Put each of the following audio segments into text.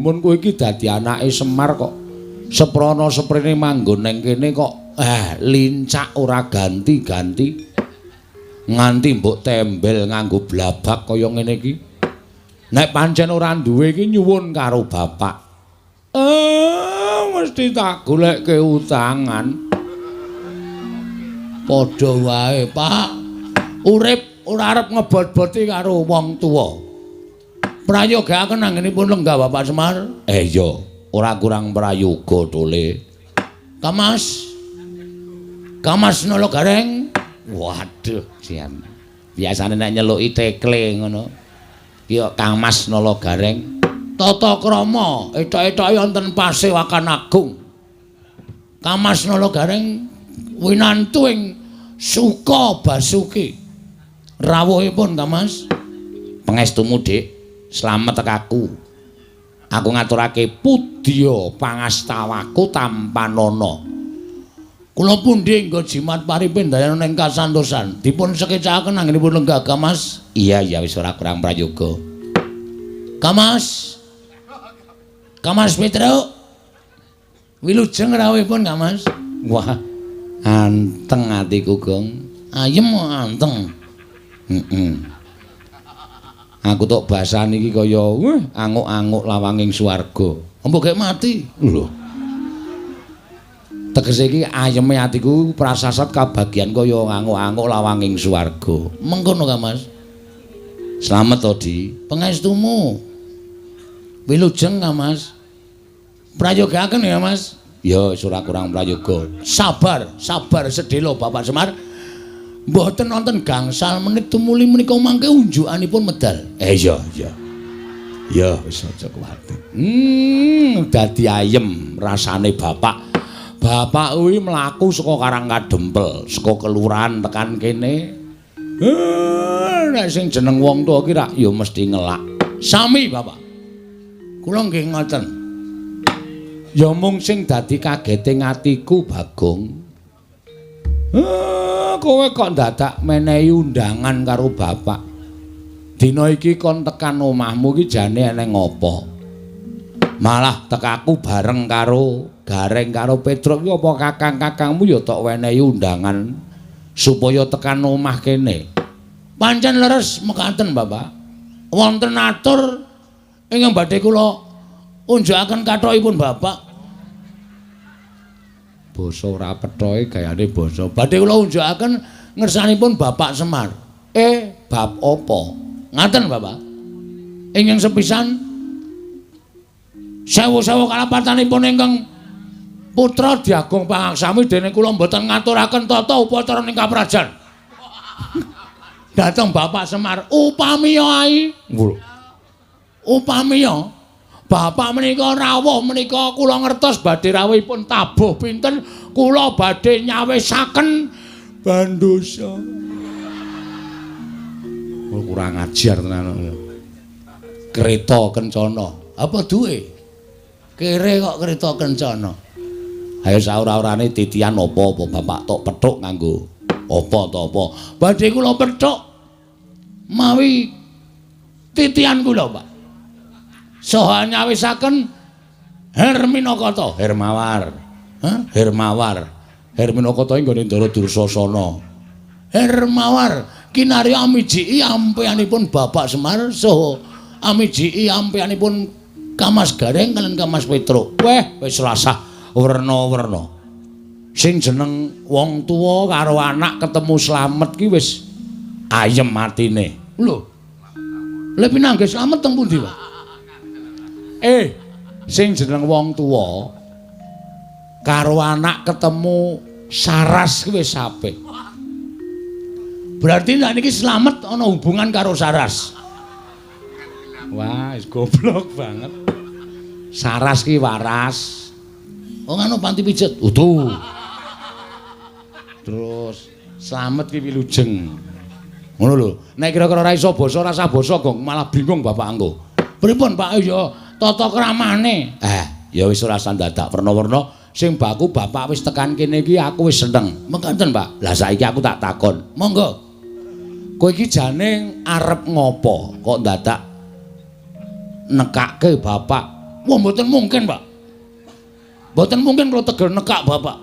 mun kowe iki dadi anake Semar kok seprana seprene manggon ning kene kok lincak ora ganti-ganti nganti mbok tembel nganggo blabak kaya ngene iki. Nek pancen ora duwe iki nyuwun karo bapak. Mesti tak goleke utangan. Padha wae, Pak. Urip ora arep ngebot-boti karo wong tuwa. Prayogaken anggenipun lenggah Bapak Semar. Iya, ora kurang prayoga tole. Kamas. Kamas nolo gareng. Waduh, sian. Biasane nek nyeluki tekle ngono. Ki Kamas nolo gareng. Tata krama, etok-etoke wonten Pasewakan Agung. Kamas nolo gareng winantu ing Suka Basuki. Rawuhipun Kamas. Pangestumu, Dik. Slamet tekaku. Aku ngaturake pudya pangastawaku tampanana. Kula pundi nggo jimat paripin dayana ing kasantosan. Dipun sekecakaken anggenipun lenggah Kamas. Iya wis ora kurang prayoga. Kamas. Kamas Petruk. Wilujeng rawuhipun Kamas. Wah, anteng atiku, Gong. Ayem anteng. Aku tok basane iki kaya anguk-anguk lawanging swarga. Mbok gek mati. Lho. Tegese iki ayeme atiku prasasat kabagyan kaya anguk-anguk lawanging swarga. Mengkono ka, Mas. Slamet to, Di. Pangestumu. Wilujeng ka, Mas. Prayogaken ya, Mas. Ya, ora kurang prayoga. Sabar sedhela Bapak Semar. Mboten wonten gangsal menit tumuli menika mangke unjukanipun medal. Iya. Ya wis aja kuwatir. Dadi ayem rasane bapak. Bapak kuwi mlaku saka Karangkadempel, saka kelurahan tekan kene. Nek sing jeneng wong tuwa ki rak ya mesti ngelak. Sami, Bapak. Kula nggih ngoten. Ya mung sing dadi kageting atiku, Bagong. Kowe kok dadak menehi undangan karo bapak. Dina iki kon tekan omahmu iki jane eneng apa? Malah tekaku bareng karo Gareng karo Petruk iki apa kakang-kakangmu ya tok wenehi undangan supaya tekan omah kene. Pancen leres mekaten, Bapak. Wonten atur ingkang badhe kula unjukaken kathokipun Bapak. Basa ora pethoke gayane basa. Badhe kula unjukaken ngersanipun Bapak Semar. Bab apa? Ngaten, Bapak. Ingkang sepisan sewu-sewu kalapatanipun ingkang putra diagung pangaksami dene kula mboten ngaturaken tata upacara ing kaprajan. Dateng Bapak Semar upamiya ai. Upamiya Bapak menika rawuh menika kula ngertos badhe rawuhipun tabuh pinten kula badhe nyawisaken bandosa. Kurang ajar tenan. Kereta kencana. Apa duwe? Kere kok kereta kencana. Ayo saur-aurane titian apa-apa Bapak tok pethuk nganggo apa to apa. Badhe kula pethuk mawi titian kula, Pak. Saha nyawisaken Herminakata, Hermawar. Herminakata ing gone Ndara Dursasana. Hermawar kinarya amijiki ampeyanipun Bapak Semar saha amijiki ampeyanipun Kamas Gareng kaliyan Kamas Petruk. Wis rasah werna-werna. Sing jeneng wong tuwa karo anak ketemu slamet ki wis ayem atine. Lho. Lha pinanggih slamet teng pundi, Pak? Sing jeneng wong tuwa karo anak ketemu saras ki wis apik. Berarti nek niki slamet ana hubungan karo saras. Wah, wis goblok banget. Saras ki waras. Oh ngono panti pijet. Utuh. Terus slamet ki wilujeng. Ngono lho. Nek kira-kira ora iso basa rasa basa Gong, malah bingung Bapak anggo. Pripun Pak ya tata kramane. Ya wis ora sandadak werna-werna sing baku Bapak wis tekan kene iki aku wis seneng. Mengkaten, Pak. Lah saiki aku tak takon. Monggo. Kowe iki jane arep ngopo kok dadak nekake Bapak Wah mboten mungkin, Pak. Mboten mungkin kula tegel nekak Bapak.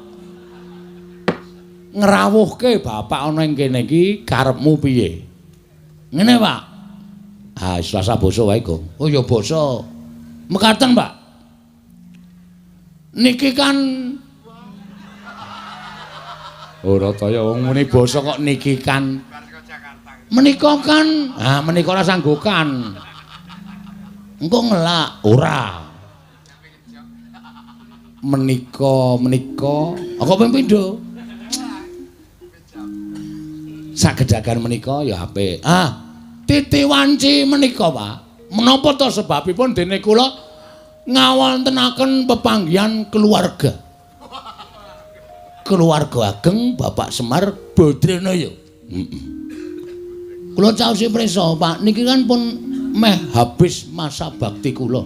Ngrawuhke Bapak ana ing kene iki karepmu piye? Ngene, Pak. Ah, Selasa basa wae, Gong. Oh ya basa. Mekaten, Pak. Niki kan ora kaya wong muni basa kok niki kan. Menika kan, menika ora sanggokan. Engko ngelak ora. Menika apa ping pindho? Sagedagan menika ya apik. Titi wanci menika, Pak. Menapa to sebabipun dene kula ngawontenaken pepanggihan keluarga. Keluarga ageng Bapak Semar Badranaya. Kula caosi prisa, Pak, niki kan pun meh habis masa bakti kula.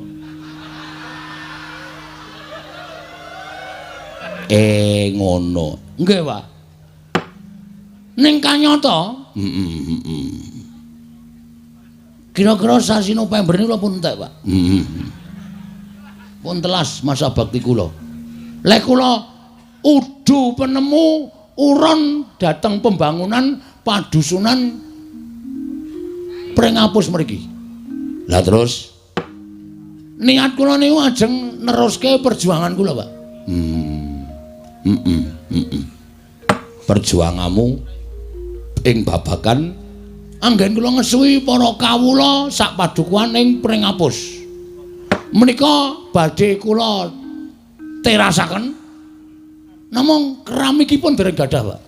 Ngono. Nggih, Pak. Ning kanyata, kira-kira sasi November niku pun entek, Pak. Pun telas masa bakti kula. Lek kula udu penemu uron dateng pembangunan padusunan Pringapus mriki. Lah terus niat kula niku ajeng neruske perjuangan kula, Pak. Perjuanganmu ing babagan anggen kula ngesuhi para kawula sak padukuhan ing Pringapus. Menika badhe kula terasaken namung keramikipun dereng gadah, Pak.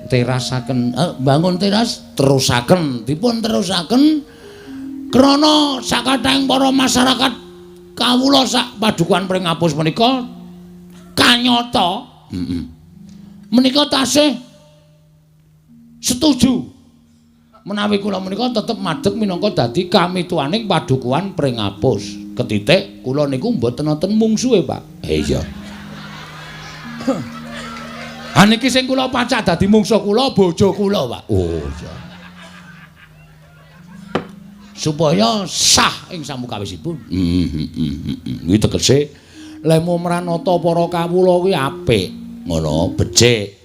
Terasaken bangun teras terusaken dipun terusaken krana sakathahing para masyarakat kawula sak padukuhan Pringapus menika kanyata menika tasih setuju menawi kula menika tetep madhep minangka dadi kamituaning padukuhan Pringapus. Ketitik kula niku mboten wonten mungsuhe, Pak. Iya. Niki sing kula pacak dadi mungsuh kula bojo kula, Pak. Oh iya. Supaya sah ing samukawisipun. Kuwi tegese lemu mranata para kawula kuwi apik, ngono, becik.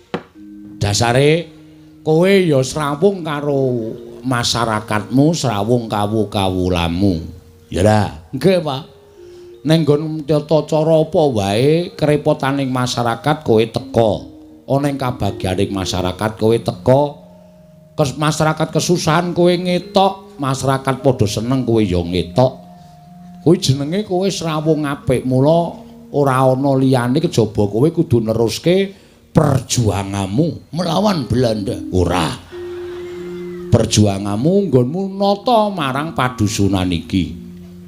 Dasare kowe ya srawung karo masyarakatmu, srawung kawula-kawulamu. Ya ora? Nggih, Pak. Ning nggon tata cara apa wae kerepotaning masyarakat kowe teka. Ana ing kabagyaning masyarakat kowe teka. Masyarakat kesusahan kowe ngetok, masyarakat padha seneng kowe ya ngetok. Kuwi jenenge kowe srawung apik. Mula ora ana liyane kejaba kowe kudu neruske perjuanganmu melawan Belanda. Ora. Perjuanganmu nggonmu nata marang padusunan iki.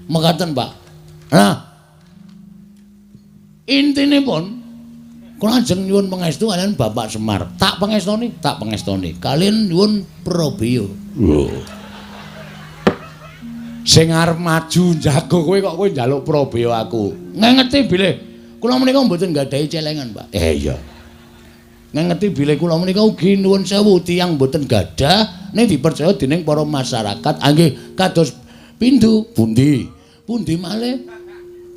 Mekaten, Pak. Nah, intinipun kula ajeng nyuwun pangestu kaliyan Bapak Semar. Tak pangestoni. Kaliyan nyuwun Probio. Sing arep maju jago kowe kok kowe njaluk Probio aku. Ngengeti bilih kula menika mboten nggadahi celengan, Pak. Iya. Ngengeti bilih kula menika ugi nuwun sewu tiyang mboten gadah ning dipercaya dening para masyarakat. Nggih, kados pindu pundi malih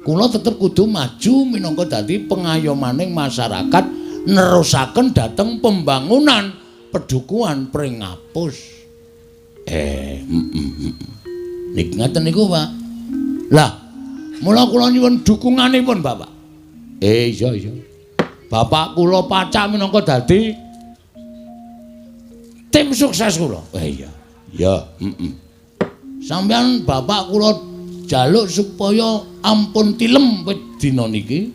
kula tetep kudu maju minangka dadi pengayomaning masyarakat nerusaken dhateng pembangunan pedukuhan Pringapus. Nik ngaten niku, Pak. Lah, mula kula nyuwun dukunganipun, Bapak. Iya. Bapak kula pacak minangka dadi tim sukses kula. Iya. Sampeyan Bapak kula jaluk supaya ampun tilem dina niki.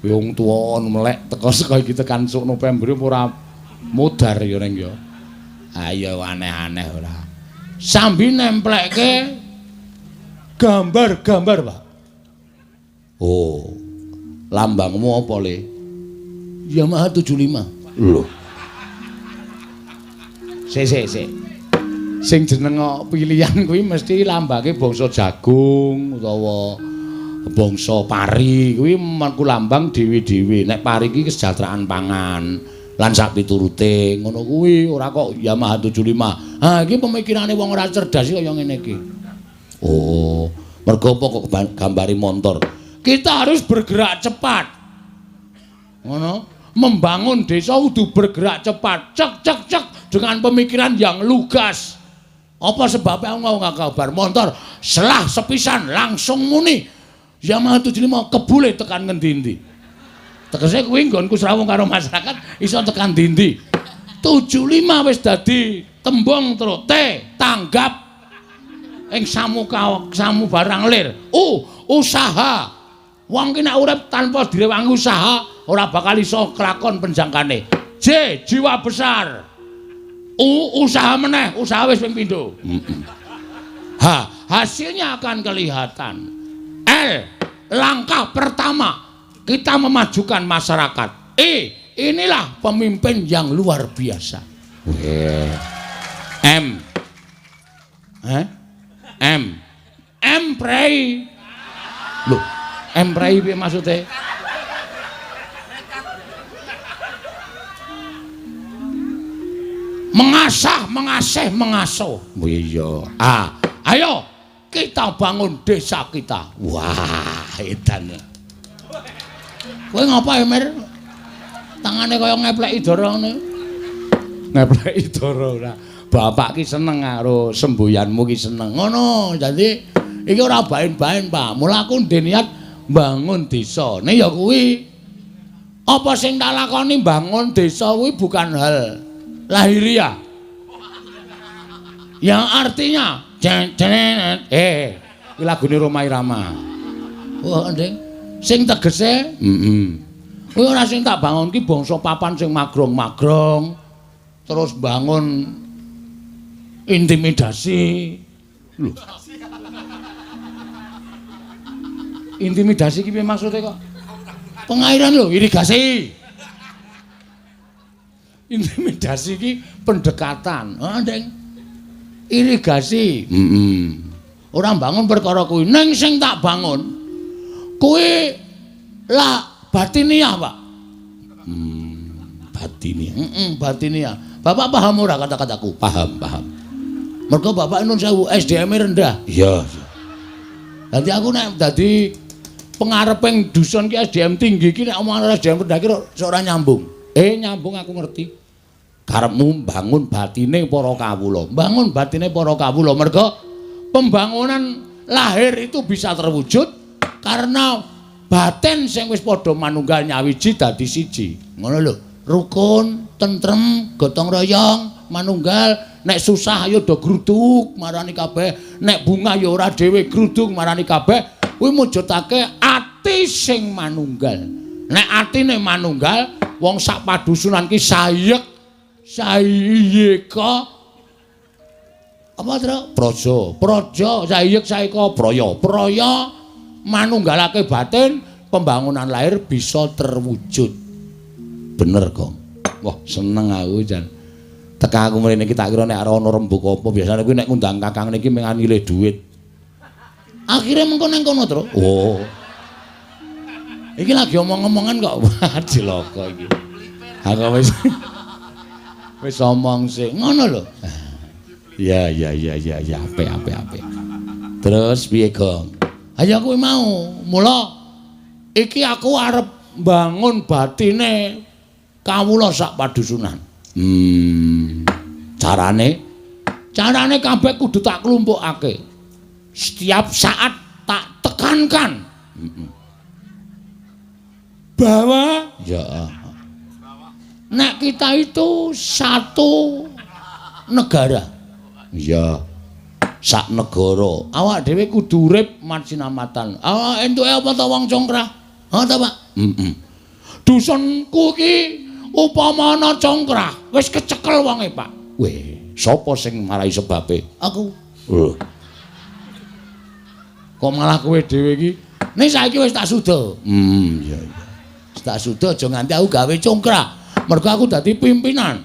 Wong tuwa melek teka saka iki tekan sok November ora mudar ya ning ya. Ayo aneh-aneh ora. Sambi nemplekke gambar-gambar, Pak. Oh. Lambangmu apa, Le? Yamaha 75. Lho. Sik. Sing jeneng pilihan kuwi mesti lambange bangsa jagung utawa bangsa pari kuwi menku lambang dewi-dewi. Nek pari iki kesejahteraan pangan, lan sak piturute ngono kuwi ora kok Yamaha 75. Ha iki pemikirane wong ora cerdas kaya ngene iki. Oh, mergo apa kok gambari motor. Kita harus bergerak cepat. Ngono, membangun desa kudu bergerak cepat. Cek cek cek dengan pemikiran yang lugas. Apa sebabnya aku nggak kabar motor selah sepisan langsung muni Yamaha 75 kebule tekan ngendi-endi. Tegese kuwi nggonku srawung karo masyarakat iso tekan ndi-endi. 75 wis dadi tembung terus tanggap ing samu barang lir. Usaha. Wong ki nek urip tanpa direwangi usaha ora bakal iso kelakon penjangkane. Jiwa besar. Usaha meneh, usaha wis ping pindho. Hasilnya akan kelihatan. Langkah pertama kita memajukan masyarakat. Inilah pemimpin yang luar biasa. Prei. Loh, prei piye maksude? Mengasuh. Iya. Ayo kita bangun desa kita. Wah, edan. Kowe ngapa Emir? Tangane kaya ngepleki dara ngene. Ngepleki dara ora. Bapak ki seneng karo semboyanmu ki seneng. Ngono. Dadi iki ora bain-bain, Pak. Mula aku ndek niat bangun desa. Ne ya kuwi. Apa sing tak lakoni bangun desa kuwi bukan hal lahiriah. Yang artinya iki lagune Roma Irama. Wah, Ndeng. Sing tegese, kuwi ora sing tak bangun ki bangsa papan sing magrong-magrong. Terus bangun intimidasi. Lho. Intimidasi ki piye maksude kok? Pengairan lho, irigasi. Intimidasi ki pendekatan. Ndeng. Irigasi. Ora bangun perkara kuwi. Ning sing tak bangun kuwi lah batiniah, Pak. Batiniah. Batiniah. Bapak paham ora kata-kataku? Paham. Mergo Bapak nun sewu SDM-e rendah. Iya. Dadi aku nek dadi pengareping dusun ki SDM tinggi ki nek omongan SDM rendah ki ora nyambung. Nyambung aku ngerti. Karepmu bangun batine para kawula. Bangun batine para kawula mergo pembangunan lahir itu bisa terwujud karena batin sing wis padha manunggal nyawiji dadi siji. Ngono lho. Rukun, tentrem, gotong royong, manunggal. Nek susah ayo do gruduk marani kabeh. Nek bunga ya ora dhewe gruduk marani kabeh. Kuwi mujudake ati sing manunggal. Nek atine manunggal, wong sak padusunan ki sayek sayeka apa to? Praja, sayek sayeka praya manunggalake batin, pembangunan lahir bisa terwujud. Bener, Gong. Wah, seneng aku jan. Teka aku mrene iki tak kira nek ora ana rembug apa biasane kuwi nek ngundang kakang niki mengan ngilih dhuwit. Akhire mengko nang kono, Tru. Oh. Iki lagi omong-omongan kok diloko iki. Aku wis omong sih. Ngono lho. Ya, apik. Terus piye, Gong? Ayo kuwi mau. Mula iki aku arep bangun batine kawula sak padusunan. Carane kabeh kudu tak klumpukake. Setiap saat tak tekankan. Bahwa nek kita itu satu negara. Iya. Sak negara. Awak dhewe kudu urip mansinamatan. Awak entuke apa ta wong congkrah? Ha ta, Pak? Dusunku ki upama ana congkrah, wis kecekel wonge, Pak. Weh, sapa sing marai sebabe? Aku. Kok malah kowe dhewe iki? Nek saiki wis tak suda. Iya. Tak suda aja nganti aku gawe congkrah. Mergo aku dadi pimpinan.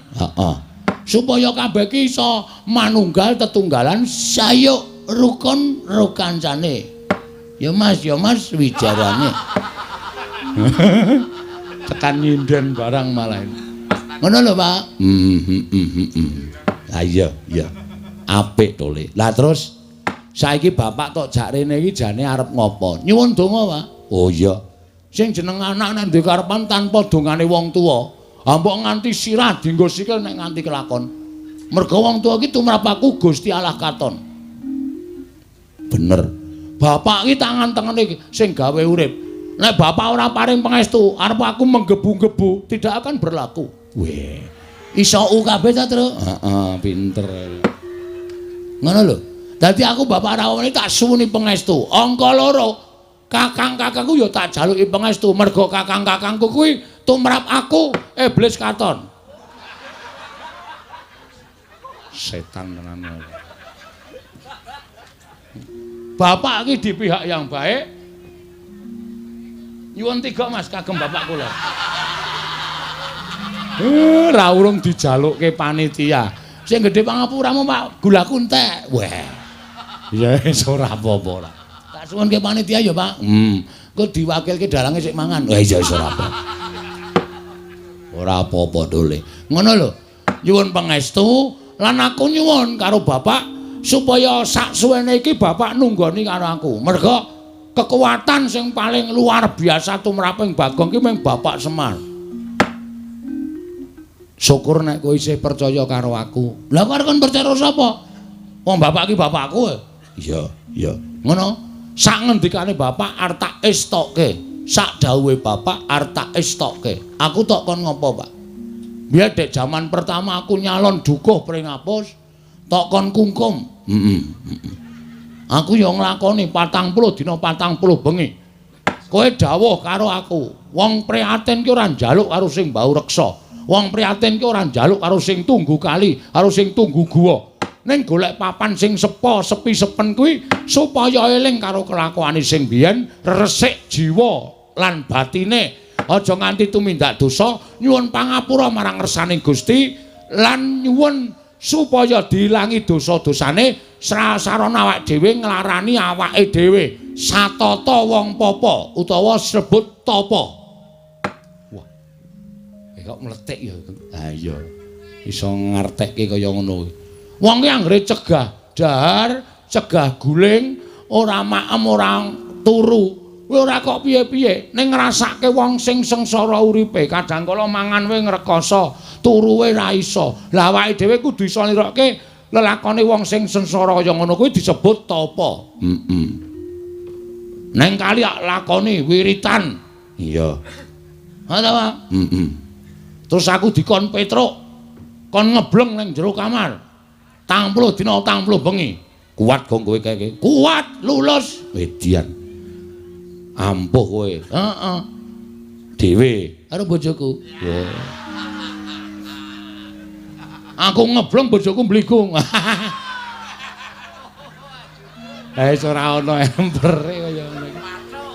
Supaya kabeh ki iso manunggal tetunggalan sayuk rukun rukancane. Ya Mas wijarane. Tekan nyinden barang malah. Ngono lho, Pak. Ah iya, iya. Apik to, Le. Lah terus saiki bapak tok jak rene iki jane arep ngopo? Nyuwun donga, Pak. Oh iya. Sing jeneng anak nek duwe karepan tanpa dongane wong tuwa, mbok nganti sirah dienggo sikil nek nganti kelakon. Merga wong tuwa iki tumrap aku Gusti Allah katon. Bener. Bapak iki tangan tengene sing gawe urip. Nek bapak ora paring pangestu, arep aku menggebu-gebu tidak akan berlaku. Weh. Iso kabeh ta, Tru? Heeh, pinter. Ngono lho. Dadi aku bapak rawone tak suwuni pangestu. Angka 2. Kakang-kakangku ya tak jaluki pangestu. Merga kakang-kakangku kuwi tumrap aku iblis katon. Setan tenan. Bapak iki di pihak yang baik. Nyuwun 3 Mas kagem bapak kula. Ora urung dijalukke panitia. Sing gedhe pangapuramu Pak, gulaku entek. Weh. Ya wis ora apa-apa ora. Tak suwunke panitia ya, Pak. Engko diwakilke dalange sik mangan. Wah iya wis ora apa. Ora apa-apa dole. Ngono lho. Nyuwun pangestu lan aku nyuwun karo bapak supaya sak suwene iki bapak nunggoni karo aku. Merga kekuatan sing paling luar biasa tumraping Bagong ki mung Bapak Semar. Syukur nek kowe isih percaya karo aku. Lah kok kon percaya sapa? Wong bapak ki bapakku. Iya, iya. Ngono. Sak ngendikane bapak arep tak estokke. Sak dawuhe bapak arep tak estokke. Aku tok kon ngopo, Pak? Biar dek zaman pertama aku nyalon dukuh pring apus, tok kon kungkum. Aku ya nglakoni 40 dina 40 bengi. Kowe dawuh karo aku, wong prihatin ki ora njaluk karo sing mbau reksa. Wong prihatin ki ora njaluk karo sing tunggu kali, karo sing tunggu guwa. Ning golek papan sing sepi sepen kuwi supaya eling karo kelakuane sing biyen, resik jiwa lan batine. Aja nganti tumindak dosa, nyuwun pangapura marang ngersaning Gusti lan nyuwun supaya diilangi dosa-dosane sarana awake dhewe nglarani awake dhewe. Satata wong papa utawa sebut tapa. Wah. Kok mletik ya. Ha iya. Iso ngartekke kaya ngono. Wong ki anggere cegah dahar, cegah guling, ora maem ora turu. Kowe ora kok piye-piye ning ngrasake wong sing sengsara uripe. Kadang kala mangan wae ngrekoso, turu wae ra iso. Lah awake dhewe kudu iso nirake lelakone wong sing sengsara kaya ngono kuwi disebut tapa. Neng kali lakoni wiritan. Iya. Ha ta, Pak? Terus aku dikon petruk. Kon ngebleng ning jero kamar. 30 dina 30 bengi. Kuat gong kowe kae. Kuat, lulus. Wedian. Ampuh kowe. Heeh. Dhewe karo bojoku. Wah. Aku ngebleng bojoku mbligung. Ora ana empere kaya ngene.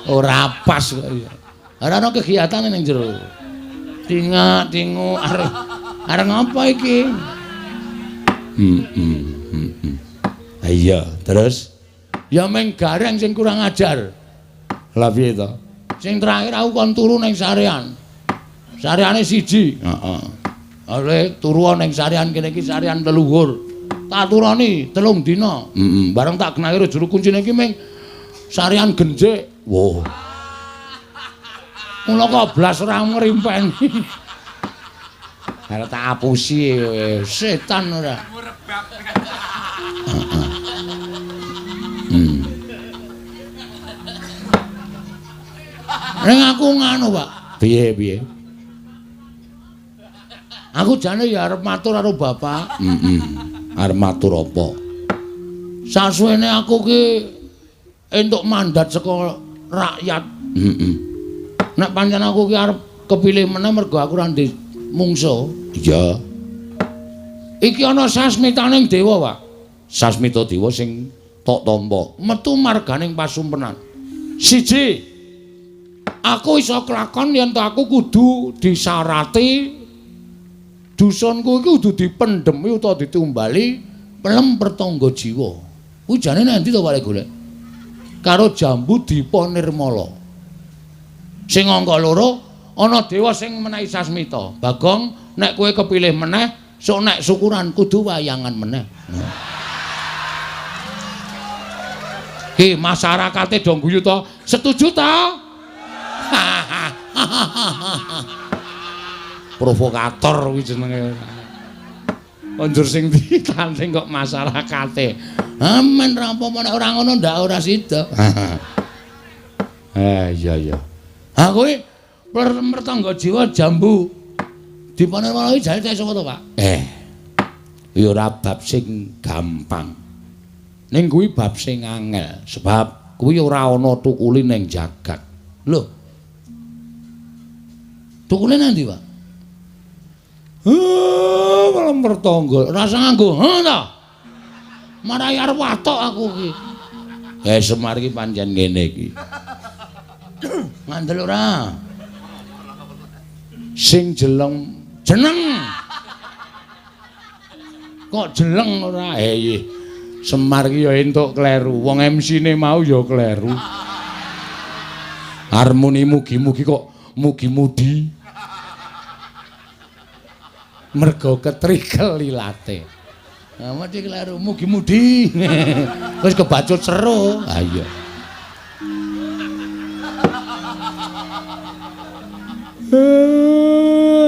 Ora pas kok ya. Ora ana kegiatan ning jero. Tingu arep ngapa iki? Iya, terus ya meng gareng sing kurang ajar. Lah piye to? Sing terakhir aku kon turu ning sarean. Sareane siji. Heeh. Oleh turu ning sarean kene iki sarean leluhur. Tak turani 3 dina. Bareng tak genaki jero kuncine iki ming sarean genjik. Wow. Mula kok blas ora ngrimpeni. Arep tak apusi setan ora. Ning aku ngono, Pak. Piye? Aku jane ya arep matur karo bapak. Arep matur apa? Sasuwene aku ki entuk mandat saka rakyat. Nek pancen aku ki arep kepilih meneh mergo aku ora ndek mungsuh. Iya. Iki ana sasmitaning dewa, Pak. Sasmita dewa sing tok tampa metu marganing pasumpenan. Siji, aku iso kelakon yen aku kudu disarati dusunku iki kudu dipendhemi utawa ditumbali pelem pertangga jiwa. Kuwi jane nek endi to Pak golek? Karo Jambu Dipa Nirmala. Sing angka 2 ana dewa sing menehi sasmita. Bagong nek kowe kepilih meneh, sok nek syukuran kudu wayangan meneh. Ki masyarakate do guyu to, setuju to? Provokator kuwi jenenge. Konjur sing ditanding kok masyarakate. Amen ra apa-apa nek ora ngono ndak ora sida. Iya. Ha kowe mertangga jiwa jambu dipane wae jare sapa to, Pak? Ya ora bab sing gampang. Ning kuwi bab sing angel, sebab kuwi ora ana tukule ning jagat. Lho. Tukule nang ndi, Pak? Malam bertonggo, rasa nganggo, ta? Marai arep watok aku iki. Semar iki pancen ngene iki. Ngandel ora? Sing jeneng. Kok jeleng ora? Semar iki ya entuk kleru. Wong MC-ne mau ya kleru. Harmoni mugi-mugi kok mugi-mudi. Mergo ketrikel lilate. Nah, mesti kleru mugi-mudi. Wis kebacut seru. Ha iya.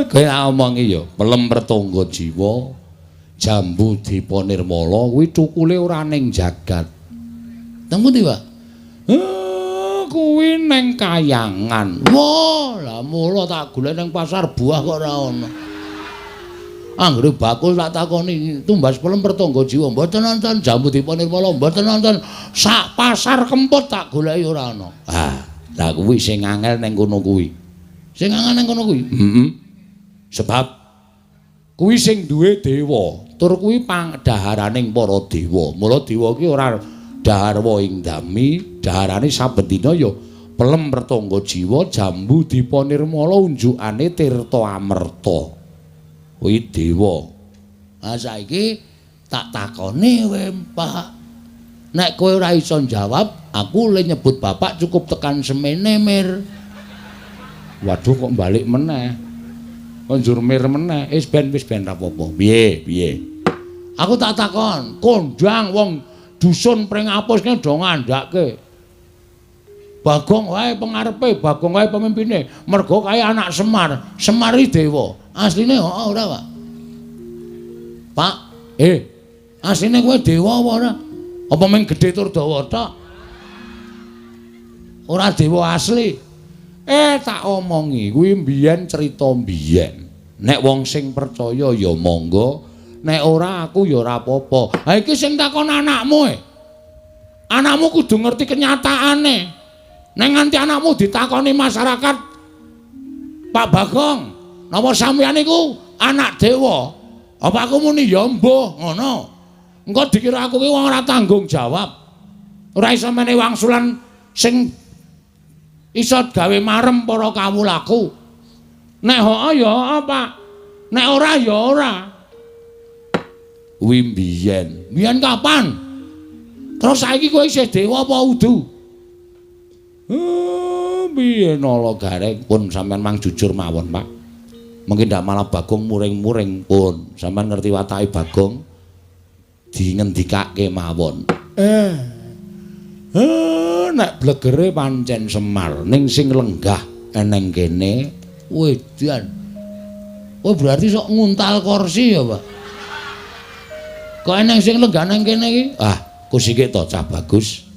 Kowe omongi ya, pelem pertangga jiwa, jambu dipa nirmala kuwi cukule ora ning jagat. Teng pundi, Pak? Kuwi ning Kayangan. Wah, lah mula tak golek ning pasar buah kok ora ono. Anggere bakul tak takoni tumbas pelem pertangga jiwa mboten nonton jambu dipa nirmala mboten nonton sak pasar kempot tak goleki ora ono. Lah kuwi sing angel ning kono kuwi. Sing angel ning kono kuwi. Sebab kuwi sing duwe dewa, tur kuwi pangdaharaning para dewa. Mula dewa ki ora daharwa ing dami, daharane saben dina ya pelem pertangga jiwa jambu dipa nirmala unjukane tirta amerta. Kuwi dewa. Lah saiki tak takoni kowe, Pak. Nek kowe ora iso jawab, aku le nyebut bapak cukup tekan semene, Mir. Waduh kok balik meneh. Konjur mir meneh. Wis ben ra apa-apa. Piye? Aku tak takon, kondang wong dusun pring apus kene do ngandhake. Bagong wae pengarepe, Bagong wae pemimpine. Mergo kae anak Semar. Semar iki dewa. Asline ora, Pak. Pak, asline kowe dewa apa ora? Apa mung gedhe tur dawa tok? Ora dewa asli. Tak omongi kuwi mbiyen crita mbiyen. Nek wong sing percaya ya monggo, nek ora aku ya ora apa-apa. Ha iki sing takon anakmu Anakmu kudu ngerti kenyataane. Nek nganti anakmu ditakoni masyarakat, Pak Bagong, napa sampeyan iku anak dewa? Apa aku muni ya mbuh ngono? Engko dikira aku ki wong ora tanggung jawab. Ora iso menehi wangsulan sing iso gawe marem para kawulaku. Nek ho'o ya Pak. Nek ora ya ora. Kuwi mbiyen. Mbiyen kapan? Terus saiki kowe isih dewa apa udu? Piye nala gareng pun sampean mang jujur mawon, Pak. Mungkin ndak malah Bagong muring-muring pun. Sampean ngerti watake Bagong dingendikake mawon. Nek blegere pancen Semar ning sing lenggah eneng kene wedan. Oh berarti sok nguntal kursi ya, Pak. Kok eneng sing lenggah nang kene iki? Kusike to cah bagus.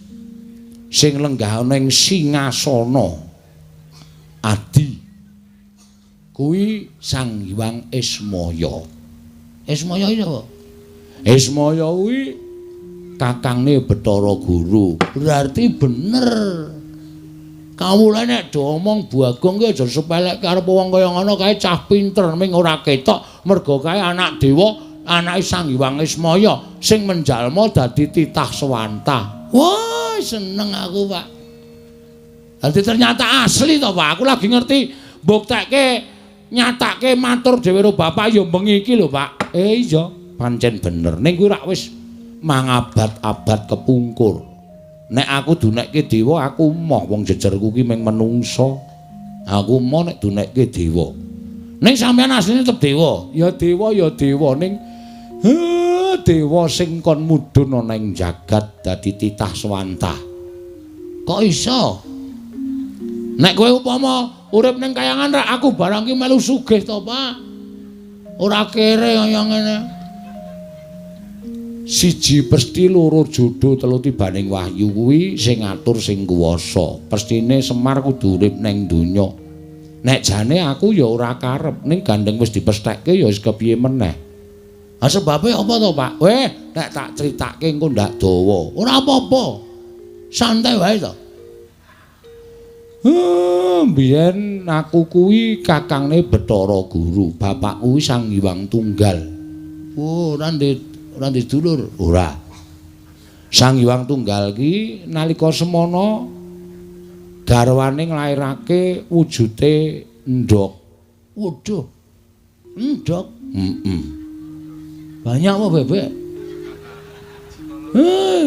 Sing lenggah ning singasana Adi kuwi Sang Hyang Ismaya. Ismaya iki apa? Ismaya kuwi kakangne Bathara Guru. Berarti bener. Kawula nek do omong Bagong ki aja sepelek karo wong kaya ngono kae cah pinter ming ora ketok mergo kae anak dewa, anake Sang Hyang Ismaya sing menjalma dadi titah swanta. Wah, seneng aku, Pak. Dadi ternyata asli to, Pak. Aku lagi ngerti mbuktekke nyatake matur dhewe karo bapak ya bengi iki lho, Pak. Iya, pancen bener. Ning kuwi rak wis mangabad-abad kepungkur. Nek aku dunekke dewa, aku moh wong jejerku ki mung menungsa. Aku moh nek dunekke dewa. Ning sampean asline tetep dewa. Ya dewa ning dewa sing kon mudhun ana ing jagat dadi titah swantah. Kok iso? Nek kowe upama urip ning kayangan ra aku barang ki melu sugih to, Pak. Ora kere kaya ngene. Siji pesti loro jodoh telu tibaning wahyu kuwi sing ngatur sing kuwasa. Pestine Semar kudu urip ning donya. Nek jane aku ya ora karep ning gandeng wis dipesthekke ya wis kepiye meneh. Ha sebabe apa to, Pak? Nek tak critake engko ndak dawa. Ora apa-apa. Santai wae to. Biyen aku kuwi kakangne Bathara Guru, bapak kuwi Sang Hyang Tunggal. Ora ndek dulur, ora. Sang Hyang Tunggal ki nalika semana garwane nglairake wujude endhog. Waduh. Endhog. Banyak apa bebek?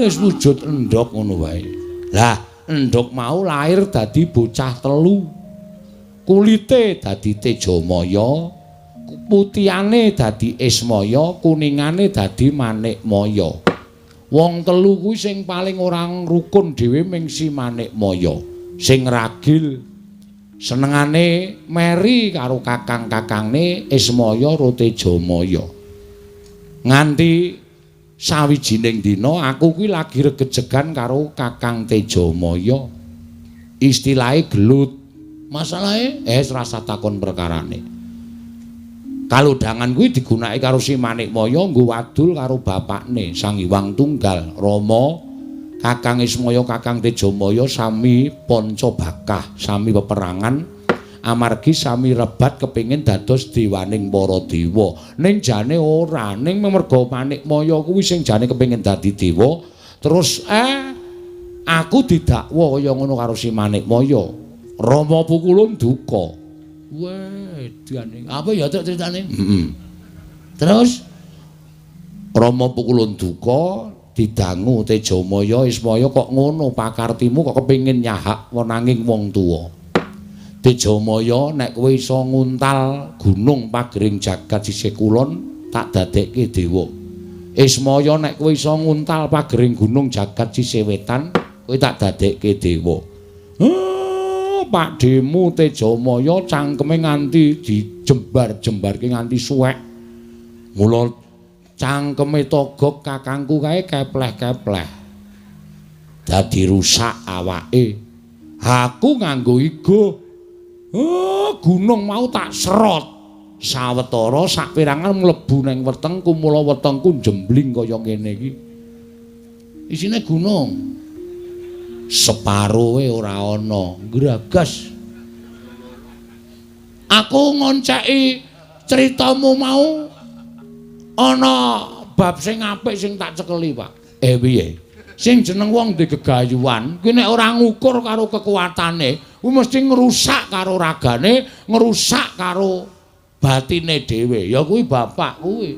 Wis wujud endhog ngono wae. Lah, endhog mau lahir dadi bocah telu. Kulite dadi Tejamaya, putihane dadi Ismaya, kuningane dadi Manikmaya. Wong telu kuwi sing paling ora rukun dhewe ming si Manikmaya. Sing ragil senengane meri karo kakang-kakangne Ismaya karo Tejamaya. Nganti sawijining dina aku kuwi lagi regejegan karo Kakang Tejamaya. Istilahe gelut. Masalahe rasa takon perkarane. Kalodhangan kuwi digunakake karo si Manikmaya nggo wadul karo bapakne Sang Hyang Tunggal, Rama, Kakang Ismaya, Kakang Tejamaya sami Pancabakah, sami peperangan amargi sami rebat kepingin dados dewaning para dewa. Ning jane ora, ning merga Manikmaya kuwi sing jane kepingin dadi dewa, terus aku didakwa kaya ngono karo si Manikmaya. Rama pukulun duka. Weh, diane. Apa ya tok critane? Terus Rama pukulun duka didangu Tejamaya, Ismaya kok ngono pakartimu kok kepingin nyahak wenanging wong tuwa. Tejamaya nek kowe iso nguntal gunung pagering jagat sisih kulon tak dadekke dewa. Ismaya nek kowe iso nguntal pagering gunung jagat sisih wetan kowe tak dadekke dewa. Pakdemu Tejamaya cangkeme nganti dijembar-jembarke nganti suwek. Mula cangkeme Togog kakangku kae kepleh-kepleh. Dadi rusak awake. Aku nganggo igo. Gunung mau tak serot. Sawetara sapirangan mlebu ning wetengku, mula wetengku jembling kaya ngene iki. Isine gunung. Separuhe ora ana, gragas. Aku ngonceki critamu mau ana bab sing apik sing tak cekeli, Pak. Piye? Sing jeneng wong di gegayuhan kuwi nek ora ngukur karo kekuatane, kuwi mesti ngrusak karo ragane, ngrusak karo batine dhewe. Ya kuwi bapak kuwi.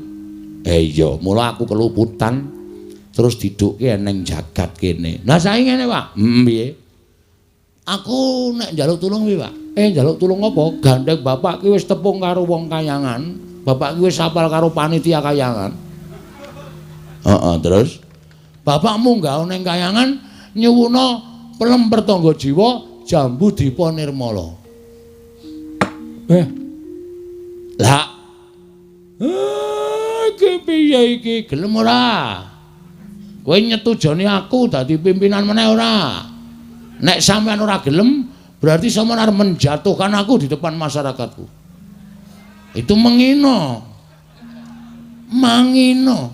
Iya, mula aku keluputan. Terus didukke neng jagat kene. Lah saiki ngene, Pak. Piye? Aku nek njaluk tulung piye, Pak? Njaluk tulung apa? Gandeng bapak ki wis tepung karo wong kayangan. Bapak ki wis apal karo panitia kayangan. Terus bapakmu nggawa ning kayangan nyuwuna pelem pertangga jiwa Jambu Dipa Nirmala. Lah. Iki piye iki? Gelem ora? Kowe nyetujoni aku dadi pimpinan meneh ora? Nek sampean ora gelem, berarti sampean arep menjatuhkan aku di depan masyarakatku. Itu menghina. Manghina.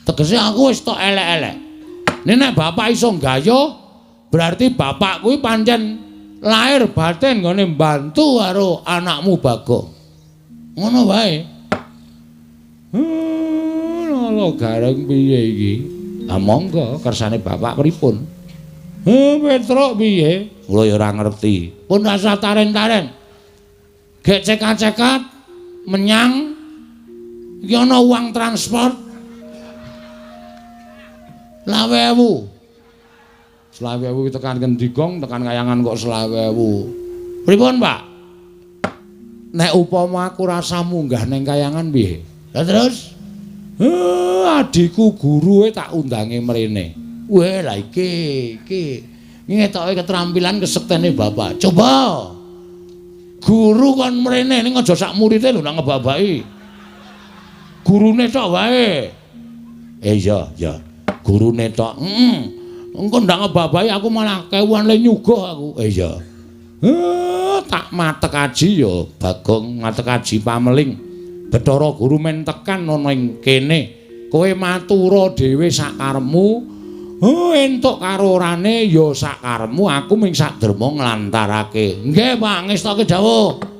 Tegese aku wis tok elek-elek. Nek bapak iso gaya, berarti bapak kuwi pancen lahir batin nggone mbantu karo anakmu Bagong. Ngono wae. Lho gareng piye iki? Ah monggo kersane bapak pripun? Petruk piye? Kula ya ora ngerti. Pun rasa taren-taren. Gek cekat-cekat menyang iki ana uang transport. Lawewu. Selawewu tekan Kendigong, tekan Kayangan kok selawewu. Pripun, Pak? nek upama aku rasa munggah ning kayangan piye? Lah terus adikku guru tak undange mrene. Weh lah iki ngetoke keterampilan kesektene bapak. Coba guru kon mrene ning aja sak murite lho nak ngebabaki. Gurune tok wae. Iya, gurune tok. Engko ndak ngebabaki aku malah kewan le nyuguh aku. Iya. Tak matek aji ya Bagong matek aji pameling. Bathara guru men tekan ana ing kene. Kowe matura dhewe sak karepmu. Entuk karorane ya sak karepmu, aku ming sak derma nglantarake. Nggih, Pak, ngestoke dawuh.